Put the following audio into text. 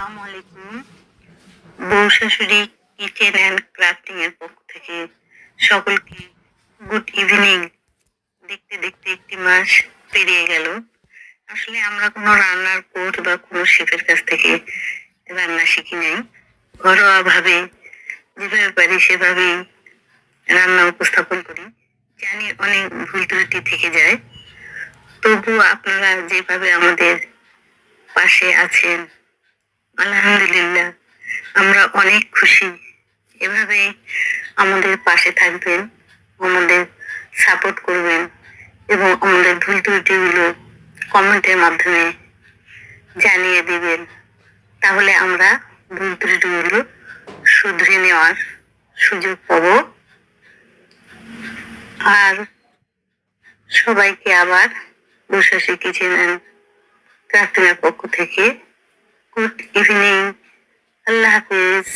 আসসালামু আলাইকুম। বউ শাশুড়ি কিচেন অ্যান্ড ক্রাফটিং এর পক্ষ থেকে সকলকে গুড ইভিনিং। দেখতে দেখতে একটি মাস পেরিয়ে গেল। আসলে আমরা কোনো রান্নার কোর্স বা কোনো শেফের কাছ থেকে রান্না শিখি নাই। ঘরোয়া ভাবে যেভাবে পারি সেভাবেই রান্না উপস্থাপন করি। জানি অনেক ভুল ত্রুটি থেকে যায়, তবুও আপনারা যেভাবে আমাদের পাশে আছেন, আলহামদুলিল্লাহ আমরা অনেক খুশি। এভাবে আমাদের পাশে থাকবেন, আমাদের সাপোর্ট করবেন এবং আমাদের ভুল ত্রুটিগুলো কমেন্টের মাধ্যমে জানিয়ে দিবেন। তাহলে আমরা ভুল ত্রুটিগুলো শুধরে নেওয়ার সুযোগ পাবো। আর সবাইকে আবার বসে কিচেন অ্যান্ড ক্রাফটিং এর পক্ষ থেকে গুড ইভিনিং। আল্লাহ হাফিজ।